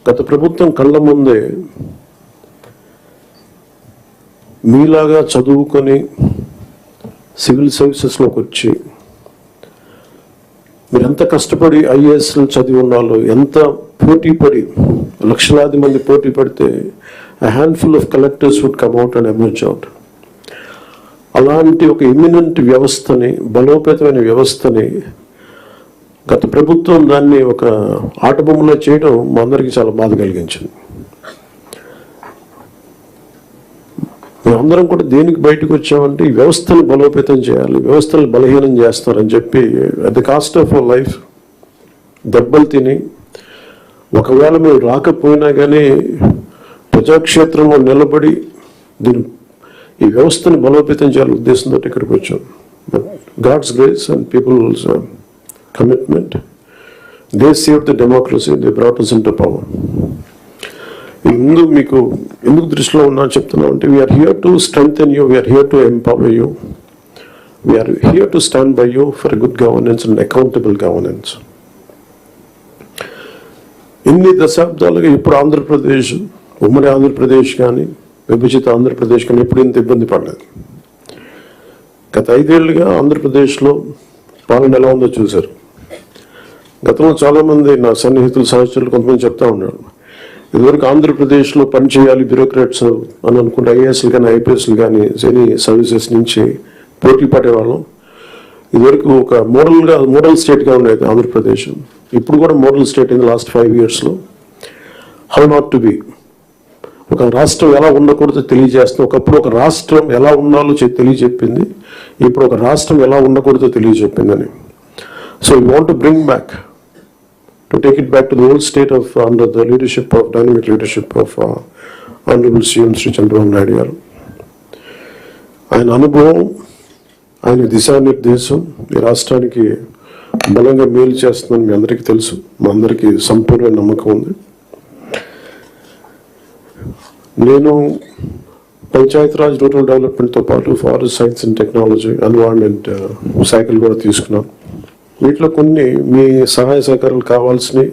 గత ప్రభుత్వం కళ్ళ ముందే మీలాగా చదువుకొని సివిల్ సర్వీసెస్లోకి వచ్చి మీరు ఎంత కష్టపడి ఐఏఎస్లు చదివి ఉన్నాలో, ఎంత పోటీ పడి లక్షలాది మంది పోటీ పడితే a handful of collectors would come out and emerge out. అలాంటి ఒక ఎమినెంట్ వ్యవస్థని, బలోపేతమైన వ్యవస్థని గత ప్రభుత్వం దాన్ని ఒక ఆటబొమ్మలో చేయడం మా అందరికీ చాలా బాధ కలిగించింది. మేమందరం కూడా దేనికి బయటకు వచ్చామంటే ఈ వ్యవస్థని బలోపేతం చేయాలి, వ్యవస్థని బలహీనం చేస్తారని చెప్పి at the cost of our life దెబ్బలు తిని, ఒకవేళ మేము రాకపోయినా కానీ ప్రజాక్షేత్రంలో నిలబడి ఈ వ్యవస్థని బలోపేతం చేయాలని ఉద్దేశంతో ఇక్కడికి వచ్చాం. But God's grace and people's commitment, they save the democracy, they brought us into power. ముందు మీకు ఎందుకు దృష్టిలో ఉన్నా చెప్తున్నా అంటే, we're here to strengthen you, we're here to empower you, we're here to stand by you for good governance and accountable governance. ఇన్ని దశాబ్దాలుగా ఇప్పుడు ఆంధ్రప్రదేశ్, ఉమ్మడి ఆంధ్రప్రదేశ్ కానీ విభజిత ఆంధ్రప్రదేశ్ కానీ ఎప్పుడు ఇంత ఇబ్బంది పడలేదు. గత 5 ఏళ్ళుగా ఆంధ్రప్రదేశ్లో పాలన ఎలా ఉందో చూశారు. గతంలో చాలామంది నా సన్నిహితులు, సహచరులు కొంతమంది చెప్తా ఉన్నారు, ఇదివరకు ఆంధ్రప్రదేశ్లో పనిచేయాలి బ్యూరోక్రాట్స్ అని అనుకుంటే ఐఏఎస్లు కానీ ఐపీఎస్లు కానీ ఎనీ సర్వీసెస్ నుంచి పోటీ పడేవాళ్ళం. ఇదివరకు ఒక మోడల్ స్టేట్గా ఉండేది ఆంధ్రప్రదేశ్. ఇప్పుడు కూడా model state in the last 5 yearsలో. హౌ నాట్ టు బి, ఒక రాష్ట్రం ఎలా ఉండకూడదో తెలియజేస్తుంది. ఒకప్పుడు ఒక రాష్ట్రం ఎలా ఉండాలో తెలియజెప్పింది, ఇప్పుడు ఒక రాష్ట్రం ఎలా ఉండకూడదో తెలియజెప్పిందని. So we want to bring back, to take it back to the old state of under the leadership of dynamic leadership of Honorable CM Sri Chandrababu Naidu garu. ఆయన అనుభవం, ఆయన దిశానిర్దేశం ఈ రాష్ట్రానికి బలంగా మేలు చేస్తుందని మీ అందరికీ తెలుసు, మా అందరికీ సంపూర్ణ నమ్మకం ఉంది. నేను పంచాయతీరాజ్ రూరల్ డెవలప్మెంట్తో పాటు forest science and technology, environment శాఖలు కూడా తీసుకున్నాను. వీటిలో కొన్ని మీ సహాయ సహకారాలు కావాల్సినవి,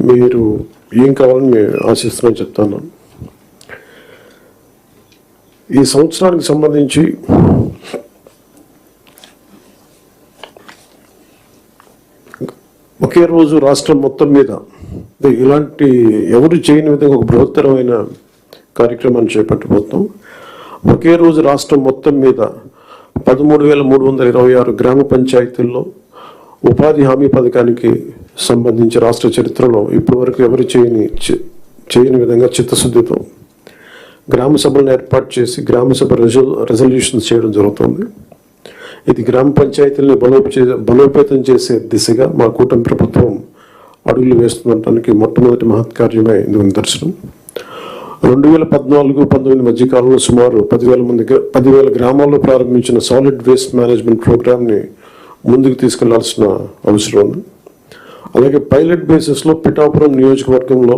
మీరు ఏం కావాలని మేము ఆశిస్తున్నాను చెప్తాను. ఈ సంవత్సరానికి సంబంధించి ఒకే రోజు రాష్ట్రం మొత్తం మీద ఇలాంటి ఎవరు చేయని విధంగా ఒక బృహత్తరమైన కార్యక్రమాన్ని చేపట్టబోతున్నాం. ఒకే రోజు రాష్ట్రం మొత్తం మీద 13,326 గ్రామ పంచాయతీల్లో ఉపాధి హామీ పథకానికి సంబంధించి రాష్ట్ర చరిత్రలో ఇప్పటి వరకు ఎవరు చేయని విధంగా చిత్తశుద్ధితో గ్రామ సభలను ఏర్పాటు చేసి గ్రామ సభ రెజల్యూషన్స్ చేయడం జరుగుతుంది. ఇది గ్రామ పంచాయతీలను బలోపేతం చేసే దిశగా మా కూటమి ప్రభుత్వం అడుగులు వేస్తుండటానికి మొట్టమొదటి మహత్కార్యమే ఇందుకు నిదర్శనం. 2014-19 మధ్యకాలంలో సుమారు 10,000 గ్రామాల్లో ప్రారంభించిన సాలిడ్ వేస్ట్ మేనేజ్మెంట్ ప్రోగ్రామ్ని ముందుకు తీసుకెళ్లాల్సిన అవసరం ఉంది. అలాగే పైలట్ బేసిస్లో పిఠాపురం నియోజకవర్గంలో